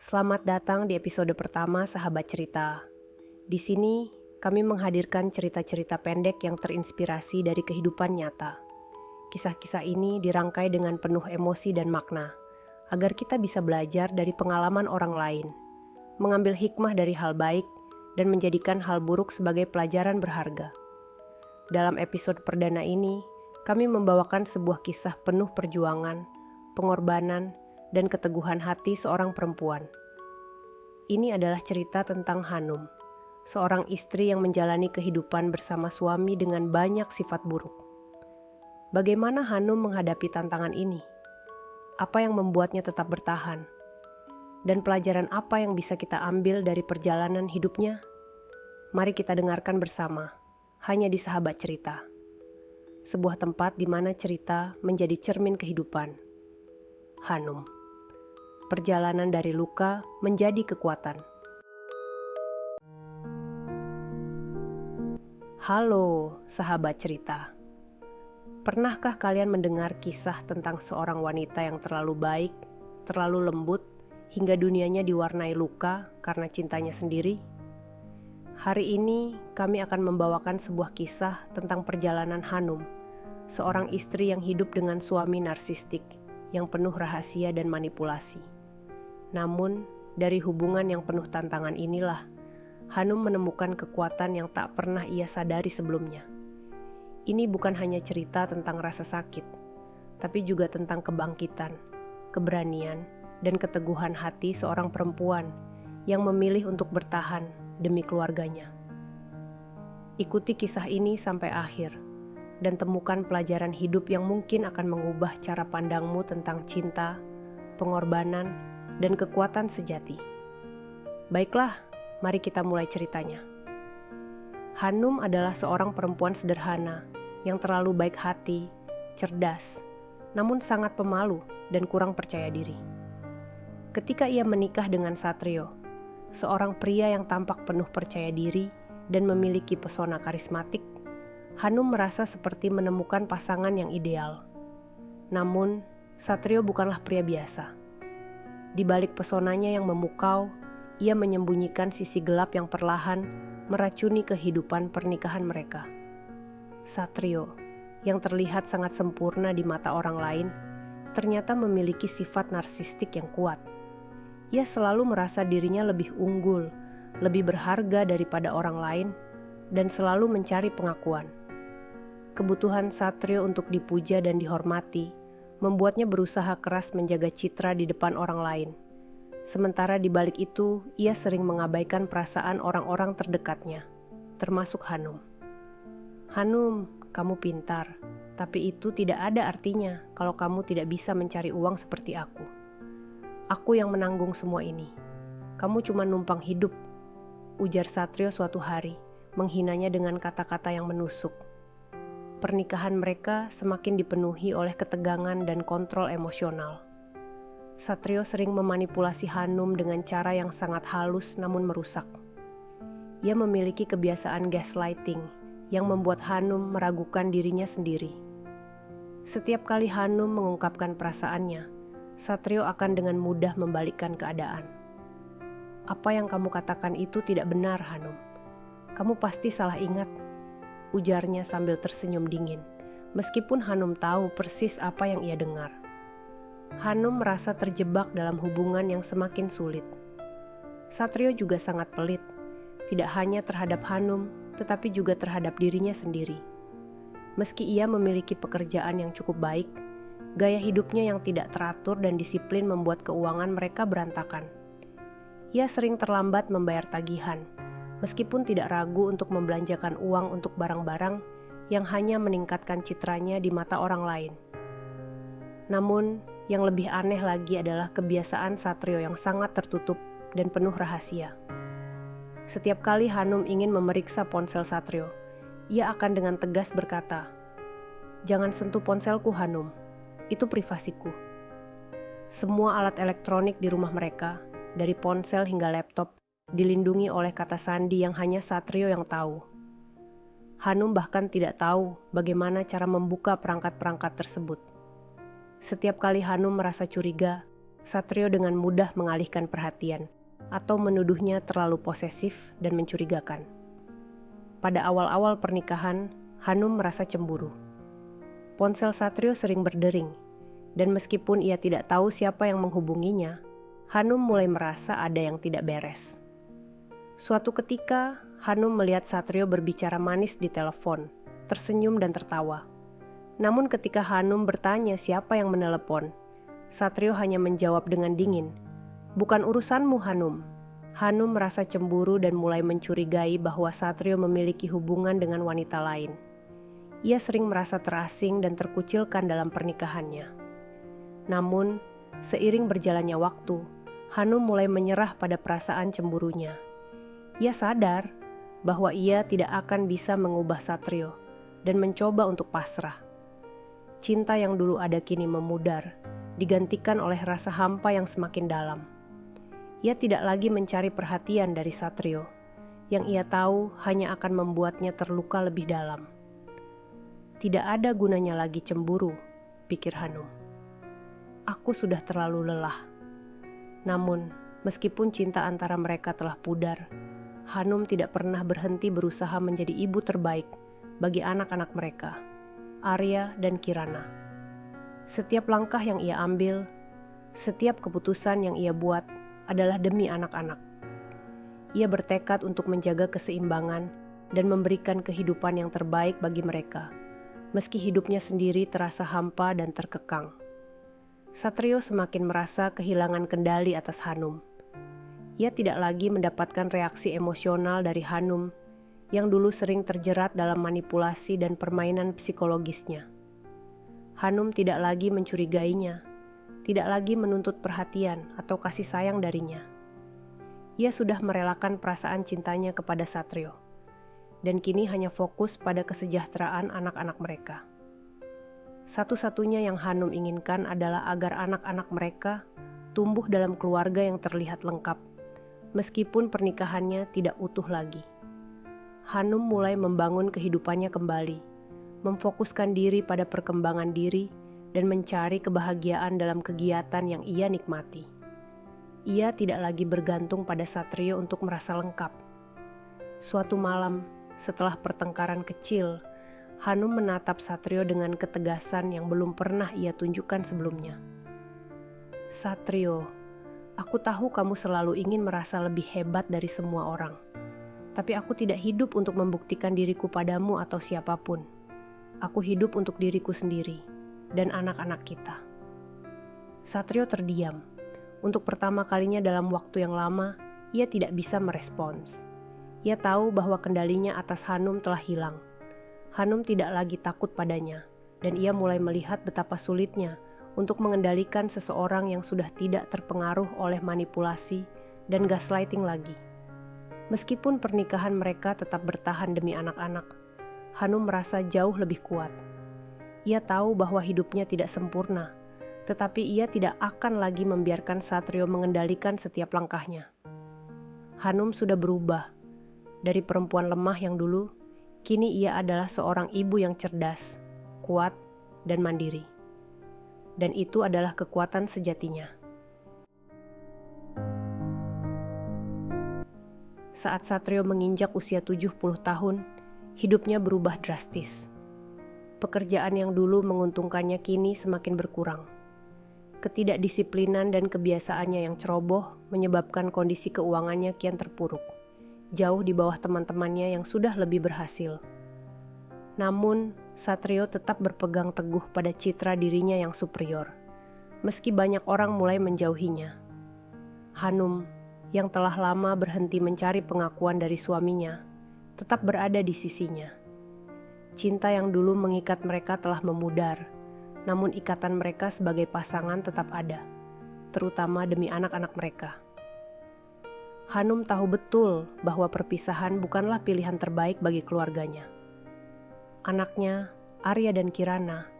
Selamat datang di episode pertama Sahabat Cerita. Di sini, kami menghadirkan cerita-cerita pendek yang terinspirasi dari kehidupan nyata. Kisah-kisah ini dirangkai dengan penuh emosi dan makna, agar kita bisa belajar dari pengalaman orang lain, mengambil hikmah dari hal baik, dan menjadikan hal buruk sebagai pelajaran berharga. Dalam episode perdana ini, kami membawakan sebuah kisah penuh perjuangan, pengorbanan, dan keteguhan hati seorang perempuan. Ini adalah cerita tentang Hanum, seorang istri yang menjalani kehidupan bersama suami dengan banyak sifat buruk. Bagaimana Hanum menghadapi tantangan ini? Apa yang membuatnya tetap bertahan? Dan pelajaran apa yang bisa kita ambil dari perjalanan hidupnya? Mari kita dengarkan bersama, hanya di Sahabat Cerita. Sebuah tempat di mana cerita menjadi cermin kehidupan. Hanum. Perjalanan dari luka menjadi kekuatan. Halo, sahabat cerita. Pernahkah kalian mendengar kisah tentang seorang wanita yang terlalu baik, terlalu lembut, hingga dunianya diwarnai luka karena cintanya sendiri? Hari ini kami akan membawakan sebuah kisah tentang perjalanan Hanum, seorang istri yang hidup dengan suami narsistik yang penuh rahasia dan manipulasi. Namun, dari hubungan yang penuh tantangan inilah, Hanum menemukan kekuatan yang tak pernah ia sadari sebelumnya. Ini bukan hanya cerita tentang rasa sakit, tapi juga tentang kebangkitan, keberanian, dan keteguhan hati seorang perempuan yang memilih untuk bertahan demi keluarganya. Ikuti kisah ini sampai akhir, dan temukan pelajaran hidup yang mungkin akan mengubah cara pandangmu tentang cinta, pengorbanan, dan kekuatan sejati. Baiklah, mari kita mulai ceritanya. Hanum adalah seorang perempuan sederhana yang terlalu baik hati, cerdas, namun sangat pemalu dan kurang percaya diri. Ketika ia menikah dengan Satrio, seorang pria yang tampak penuh percaya diri dan memiliki pesona karismatik, Hanum merasa seperti menemukan pasangan yang ideal. Namun, Satrio bukanlah pria biasa. Di balik pesonanya yang memukau, ia menyembunyikan sisi gelap yang perlahan meracuni kehidupan pernikahan mereka. Satrio, yang terlihat sangat sempurna di mata orang lain, ternyata memiliki sifat narsistik yang kuat. Ia selalu merasa dirinya lebih unggul, lebih berharga daripada orang lain, dan selalu mencari pengakuan. Kebutuhan Satrio untuk dipuja dan dihormati membuatnya berusaha keras menjaga citra di depan orang lain. Sementara di balik itu, ia sering mengabaikan perasaan orang-orang terdekatnya, termasuk Hanum. Hanum, kamu pintar, tapi itu tidak ada artinya kalau kamu tidak bisa mencari uang seperti aku. Aku yang menanggung semua ini. Kamu cuma numpang hidup, ujar Satrio suatu hari, menghinanya dengan kata-kata yang menusuk. Pernikahan mereka semakin dipenuhi oleh ketegangan dan kontrol emosional. Satrio sering memanipulasi Hanum dengan cara yang sangat halus namun merusak. Ia memiliki kebiasaan gaslighting yang membuat Hanum meragukan dirinya sendiri. Setiap kali Hanum mengungkapkan perasaannya, Satrio akan dengan mudah membalikkan keadaan. Apa yang kamu katakan itu tidak benar, Hanum. Kamu pasti salah ingat, ujarnya sambil tersenyum dingin, meskipun Hanum tahu persis apa yang ia dengar. Hanum merasa terjebak dalam hubungan yang semakin sulit. Satrio juga sangat pelit, tidak hanya terhadap Hanum, tetapi juga terhadap dirinya sendiri. Meski ia memiliki pekerjaan yang cukup baik, gaya hidupnya yang tidak teratur dan disiplin membuat keuangan mereka berantakan. Ia sering terlambat membayar tagihan, meskipun tidak ragu untuk membelanjakan uang untuk barang-barang yang hanya meningkatkan citranya di mata orang lain. Namun, yang lebih aneh lagi adalah kebiasaan Satrio yang sangat tertutup dan penuh rahasia. Setiap kali Hanum ingin memeriksa ponsel Satrio, ia akan dengan tegas berkata, "Jangan sentuh ponselku, Hanum. Itu privasiku." Semua alat elektronik di rumah mereka, dari ponsel hingga laptop, dilindungi oleh kata sandi yang hanya Satrio yang tahu. Hanum bahkan tidak tahu bagaimana cara membuka perangkat-perangkat tersebut. Setiap kali Hanum merasa curiga, Satrio dengan mudah mengalihkan perhatian atau menuduhnya terlalu posesif dan mencurigakan. Pada awal-awal pernikahan, Hanum merasa cemburu. Ponsel Satrio sering berdering, dan meskipun ia tidak tahu siapa yang menghubunginya, Hanum mulai merasa ada yang tidak beres. Suatu ketika, Hanum melihat Satrio berbicara manis di telepon, tersenyum dan tertawa. Namun ketika Hanum bertanya siapa yang menelepon, Satrio hanya menjawab dengan dingin, "Bukan urusanmu, Hanum." Hanum merasa cemburu dan mulai mencurigai bahwa Satrio memiliki hubungan dengan wanita lain. Ia sering merasa terasing dan terkucilkan dalam pernikahannya. Namun, seiring berjalannya waktu, Hanum mulai menyerah pada perasaan cemburunya. Ia sadar bahwa ia tidak akan bisa mengubah Satrio dan mencoba untuk pasrah. Cinta yang dulu ada kini memudar, digantikan oleh rasa hampa yang semakin dalam. Ia tidak lagi mencari perhatian dari Satrio, yang ia tahu hanya akan membuatnya terluka lebih dalam. Tidak ada gunanya lagi cemburu, pikir Hanum. Aku sudah terlalu lelah. Namun, meskipun cinta antara mereka telah pudar, Hanum tidak pernah berhenti berusaha menjadi ibu terbaik bagi anak-anak mereka, Arya dan Kirana. Setiap langkah yang ia ambil, setiap keputusan yang ia buat adalah demi anak-anak. Ia bertekad untuk menjaga keseimbangan dan memberikan kehidupan yang terbaik bagi mereka, meski hidupnya sendiri terasa hampa dan terkekang. Satrio semakin merasa kehilangan kendali atas Hanum. Ia tidak lagi mendapatkan reaksi emosional dari Hanum yang dulu sering terjerat dalam manipulasi dan permainan psikologisnya. Hanum tidak lagi mencurigainya, tidak lagi menuntut perhatian atau kasih sayang darinya. Ia sudah merelakan perasaan cintanya kepada Satrio, dan kini hanya fokus pada kesejahteraan anak-anak mereka. Satu-satunya yang Hanum inginkan adalah agar anak-anak mereka tumbuh dalam keluarga yang terlihat lengkap, meskipun pernikahannya tidak utuh lagi. Hanum mulai membangun kehidupannya kembali, memfokuskan diri pada perkembangan diri dan mencari kebahagiaan dalam kegiatan yang ia nikmati. Ia tidak lagi bergantung pada Satrio untuk merasa lengkap. Suatu malam, setelah pertengkaran kecil, Hanum menatap Satrio dengan ketegasan yang belum pernah ia tunjukkan sebelumnya. "Satrio, aku tahu kamu selalu ingin merasa lebih hebat dari semua orang. Tapi aku tidak hidup untuk membuktikan diriku padamu atau siapapun. Aku hidup untuk diriku sendiri dan anak-anak kita." Satrio terdiam. Untuk pertama kalinya dalam waktu yang lama, ia tidak bisa merespons. Ia tahu bahwa kendalinya atas Hanum telah hilang. Hanum tidak lagi takut padanya, dan ia mulai melihat betapa sulitnya untuk mengendalikan seseorang yang sudah tidak terpengaruh oleh manipulasi dan gaslighting lagi. Meskipun pernikahan mereka tetap bertahan demi anak-anak, Hanum merasa jauh lebih kuat. Ia tahu bahwa hidupnya tidak sempurna, tetapi ia tidak akan lagi membiarkan Satrio mengendalikan setiap langkahnya. Hanum sudah berubah. Dari perempuan lemah yang dulu, kini ia adalah seorang ibu yang cerdas, kuat, dan mandiri. Dan itu adalah kekuatan sejatinya. Saat Satrio menginjak usia 70 tahun, hidupnya berubah drastis. Pekerjaan yang dulu menguntungkannya kini semakin berkurang. Ketidakdisiplinan dan kebiasaannya yang ceroboh menyebabkan kondisi keuangannya kian terpuruk, jauh di bawah teman-temannya yang sudah lebih berhasil. Namun, Satrio tetap berpegang teguh pada citra dirinya yang superior, meski banyak orang mulai menjauhinya. Hanum, yang telah lama berhenti mencari pengakuan dari suaminya, tetap berada di sisinya. Cinta yang dulu mengikat mereka telah memudar, namun ikatan mereka sebagai pasangan tetap ada, terutama demi anak-anak mereka. Hanum tahu betul bahwa perpisahan bukanlah pilihan terbaik bagi keluarganya. Anaknya, Arya dan Kirana,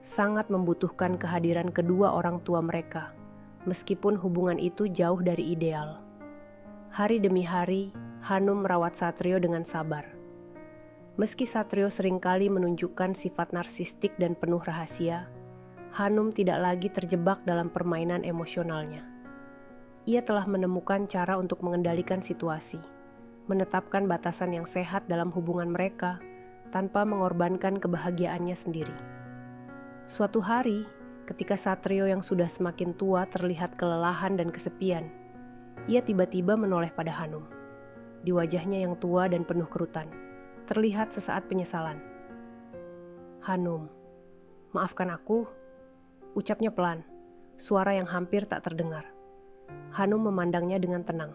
sangat membutuhkan kehadiran kedua orang tua mereka, meskipun hubungan itu jauh dari ideal. Hari demi hari, Hanum merawat Satrio dengan sabar. Meski Satrio seringkali menunjukkan sifat narsistik dan penuh rahasia, Hanum tidak lagi terjebak dalam permainan emosionalnya. Ia telah menemukan cara untuk mengendalikan situasi, menetapkan batasan yang sehat dalam hubungan mereka tanpa mengorbankan kebahagiaannya sendiri. Suatu hari, ketika Satrio yang sudah semakin tua terlihat kelelahan dan kesepian, ia tiba-tiba menoleh pada Hanum. Di wajahnya yang tua dan penuh kerutan, terlihat sesaat penyesalan. "Hanum, maafkan aku," ucapnya pelan, suara yang hampir tak terdengar. Hanum memandangnya dengan tenang.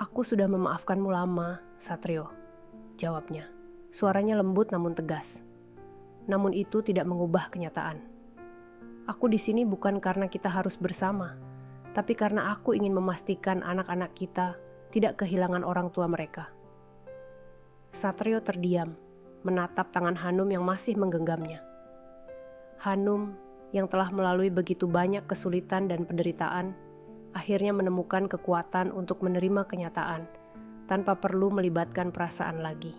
"Aku sudah memaafkanmu lama, Satrio," jawabnya. Suaranya lembut namun tegas. Namun itu tidak mengubah kenyataan. "Aku di sini bukan karena kita harus bersama, tapi karena aku ingin memastikan anak-anak kita tidak kehilangan orang tua mereka." Satrio terdiam, menatap tangan Hanum yang masih menggenggamnya. Hanum yang telah melalui begitu banyak kesulitan dan penderitaan, akhirnya menemukan kekuatan untuk menerima kenyataan tanpa perlu melibatkan perasaan lagi.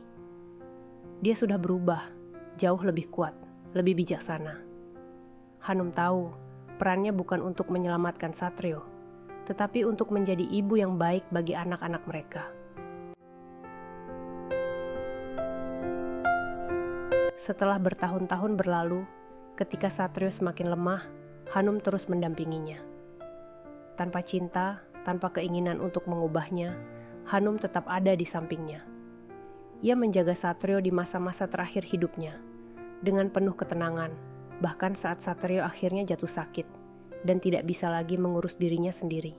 Dia sudah berubah, jauh lebih kuat, lebih bijaksana. Hanum tahu perannya bukan untuk menyelamatkan Satrio, tetapi untuk menjadi ibu yang baik bagi anak-anak mereka. Setelah bertahun-tahun berlalu, ketika Satrio semakin lemah, Hanum terus mendampinginya. Tanpa cinta, tanpa keinginan untuk mengubahnya, Hanum tetap ada di sampingnya. Ia menjaga Satrio di masa-masa terakhir hidupnya, dengan penuh ketenangan, bahkan saat Satrio akhirnya jatuh sakit, dan tidak bisa lagi mengurus dirinya sendiri.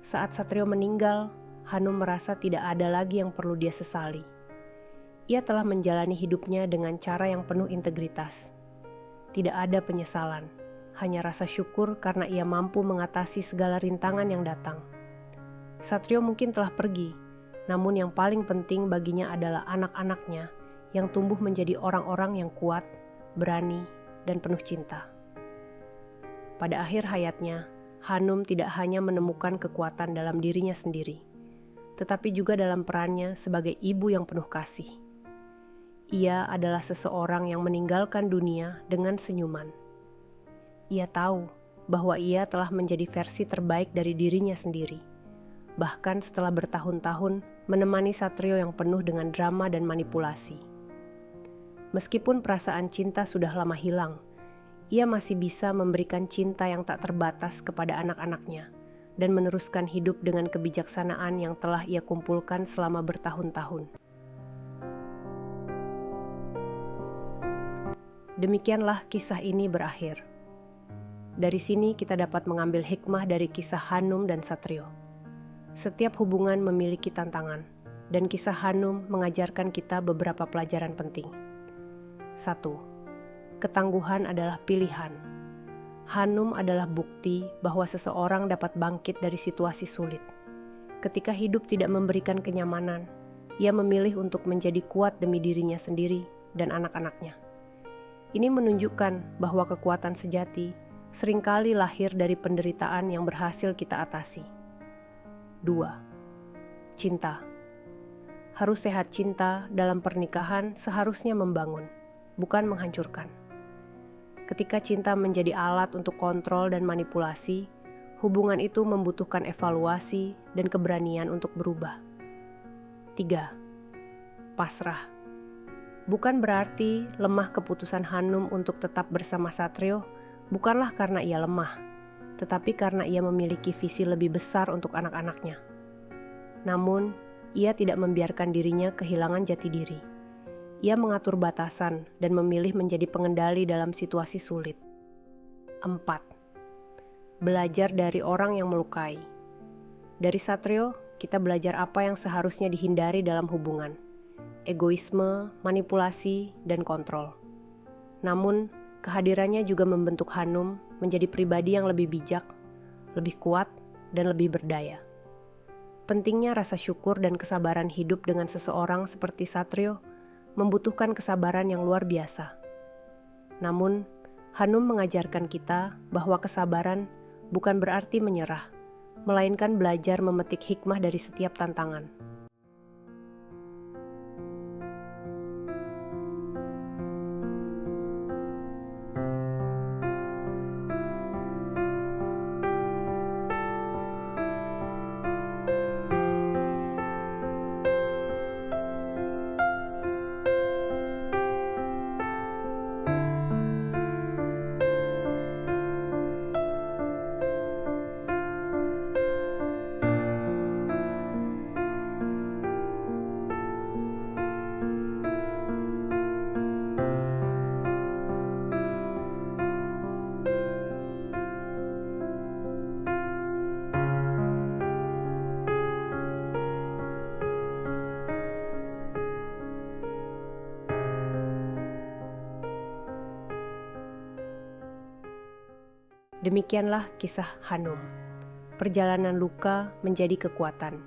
Saat Satrio meninggal, Hanum merasa tidak ada lagi yang perlu dia sesali. Ia telah menjalani hidupnya dengan cara yang penuh integritas. Tidak ada penyesalan, hanya rasa syukur karena ia mampu mengatasi segala rintangan yang datang. Satrio mungkin telah pergi, namun yang paling penting baginya adalah anak-anaknya yang tumbuh menjadi orang-orang yang kuat, berani, dan penuh cinta. Pada akhir hayatnya, Hanum tidak hanya menemukan kekuatan dalam dirinya sendiri, tetapi juga dalam perannya sebagai ibu yang penuh kasih. Ia adalah seseorang yang meninggalkan dunia dengan senyuman. Ia tahu bahwa ia telah menjadi versi terbaik dari dirinya sendiri, bahkan setelah bertahun-tahun menemani Satrio yang penuh dengan drama dan manipulasi. Meskipun perasaan cinta sudah lama hilang, ia masih bisa memberikan cinta yang tak terbatas kepada anak-anaknya dan meneruskan hidup dengan kebijaksanaan yang telah ia kumpulkan selama bertahun-tahun. Demikianlah kisah ini berakhir. Dari sini kita dapat mengambil hikmah dari kisah Hanum dan Satrio. Setiap hubungan memiliki tantangan, dan kisah Hanum mengajarkan kita beberapa pelajaran penting. 1. Ketangguhan adalah pilihan. Hanum adalah bukti bahwa seseorang dapat bangkit dari situasi sulit. Ketika hidup tidak memberikan kenyamanan, ia memilih untuk menjadi kuat demi dirinya sendiri dan anak-anaknya. Ini menunjukkan bahwa kekuatan sejati seringkali lahir dari penderitaan yang berhasil kita atasi. 2. Cinta. Harus sehat cinta dalam pernikahan seharusnya membangun, bukan menghancurkan. Ketika cinta menjadi alat untuk kontrol dan manipulasi, hubungan itu membutuhkan evaluasi dan keberanian untuk berubah. 3. Pasrah. Bukan berarti lemah keputusan Hanum untuk tetap bersama Satrio bukanlah karena ia lemah, tetapi karena ia memiliki visi lebih besar untuk anak-anaknya. Namun, ia tidak membiarkan dirinya kehilangan jati diri. Ia mengatur batasan dan memilih menjadi pengendali dalam situasi sulit. 4. Belajar dari orang yang melukai. Dari Satrio, kita belajar apa yang seharusnya dihindari dalam hubungan. Egoisme, manipulasi, dan kontrol. Namun, kehadirannya juga membentuk Hanum menjadi pribadi yang lebih bijak, lebih kuat, dan lebih berdaya. Pentingnya rasa syukur dan kesabaran hidup dengan seseorang seperti Satrio membutuhkan kesabaran yang luar biasa. Namun, Hanum mengajarkan kita bahwa kesabaran bukan berarti menyerah, melainkan belajar memetik hikmah dari setiap tantangan. Demikianlah kisah Hanum. Perjalanan luka menjadi kekuatan.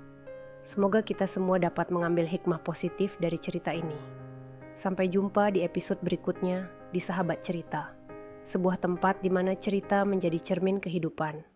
Semoga kita semua dapat mengambil hikmah positif dari cerita ini. Sampai jumpa di episode berikutnya di Sahabat Cerita, sebuah tempat di mana cerita menjadi cermin kehidupan.